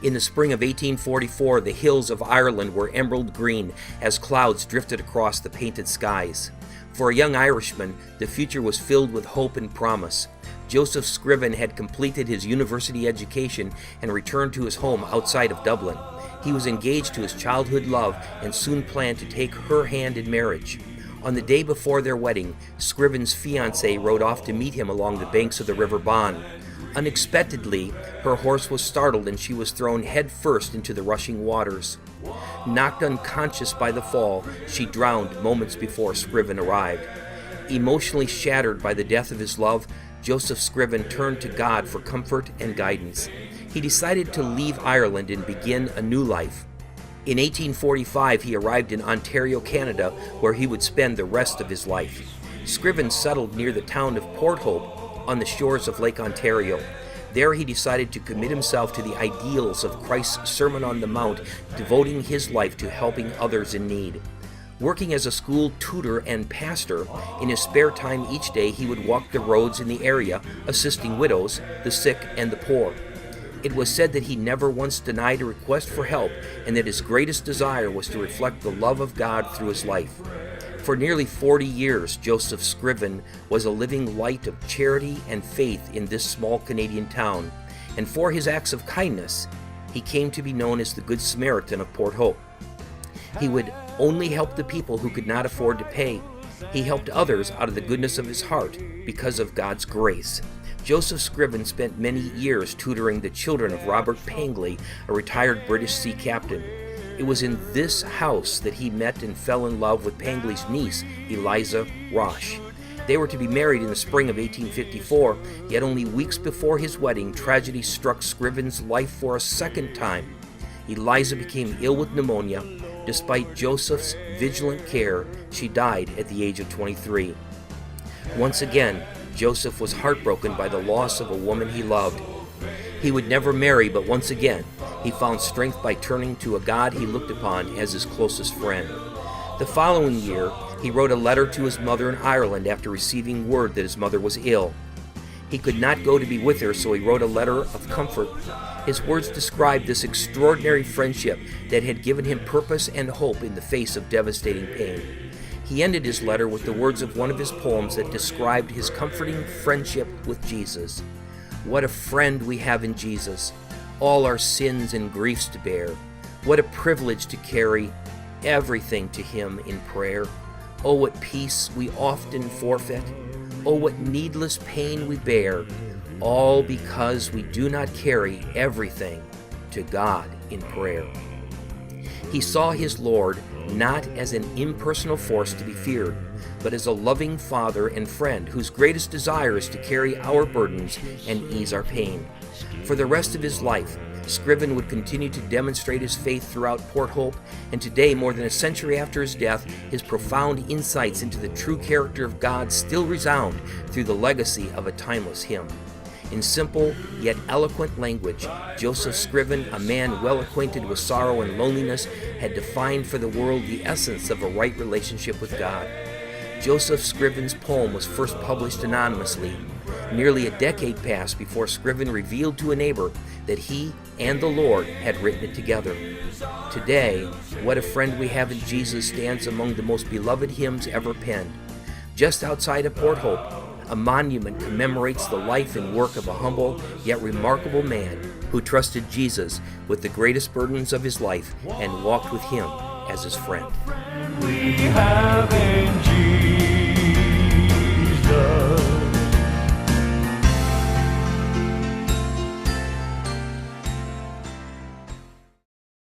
In the spring of 1844, the hills of Ireland were emerald green as clouds drifted across the painted skies. For a young Irishman, the future was filled with hope and promise. Joseph Scriven had completed his university education and returned to his home outside of Dublin. He was engaged to his childhood love and soon planned to take her hand in marriage. On the day before their wedding, Scriven's fiancée rode off to meet him along the banks of the River Bann. Unexpectedly, her horse was startled and she was thrown head-first into the rushing waters. Knocked unconscious by the fall, she drowned moments before Scriven arrived. Emotionally shattered by the death of his love, Joseph Scriven turned to God for comfort and guidance. He decided to leave Ireland and begin a new life. In 1845, he arrived in Ontario, Canada, where he would spend the rest of his life. Scriven settled near the town of Port Hope on the shores of Lake Ontario. There he decided to commit himself to the ideals of Christ's Sermon on the Mount, devoting his life to helping others in need. Working as a school tutor and pastor, in his spare time each day he would walk the roads in the area, assisting widows, the sick, and the poor. It was said that he never once denied a request for help, and that his greatest desire was to reflect the love of God through his life. For nearly 40 years, Joseph Scriven was a living light of charity and faith in this small Canadian town, and for his acts of kindness, he came to be known as the Good Samaritan of Port Hope. He would only help the people who could not afford to pay. He helped others out of the goodness of his heart because of God's grace. Joseph Scriven spent many years tutoring the children of Robert Pangley, a retired British sea captain. It was in this house that he met and fell in love with Pangley's niece, Eliza Roche. They were to be married in the spring of 1854, yet only weeks before his wedding, tragedy struck Scriven's life for a second time. Eliza became ill with pneumonia. Despite Joseph's vigilant care, she died at the age of 23. Once again, Joseph was heartbroken by the loss of a woman he loved. He would never marry, but once again, he found strength by turning to a God he looked upon as his closest friend. The following year, he wrote a letter to his mother in Ireland after receiving word that his mother was ill. He could not go to be with her, so he wrote a letter of comfort. His words described this extraordinary friendship that had given him purpose and hope in the face of devastating pain. He ended his letter with the words of one of his poems that described his comforting friendship with Jesus. What a friend we have in Jesus, all our sins and griefs to bear. What a privilege to carry everything to him in prayer. Oh, what peace we often forfeit. Oh, what needless pain we bear, all because we do not carry everything to God in prayer. He saw his Lord not as an impersonal force to be feared, but as a loving Father and friend whose greatest desire is to carry our burdens and ease our pain. For the rest of his life, Scriven would continue to demonstrate his faith throughout Port Hope, and today, more than a century after his death, his profound insights into the true character of God still resound through the legacy of a timeless hymn. In simple yet eloquent language, Joseph Scriven, a man well acquainted with sorrow and loneliness, had defined for the world the essence of a right relationship with God. Joseph Scriven's poem was first published anonymously. Nearly a decade passed before Scriven revealed to a neighbor that he and the Lord had written it together. Today, What a Friend We Have in Jesus stands among the most beloved hymns ever penned. Just outside of Port Hope, a monument commemorates the life and work of a humble yet remarkable man who trusted Jesus with the greatest burdens of his life and walked with him as his friend. We have in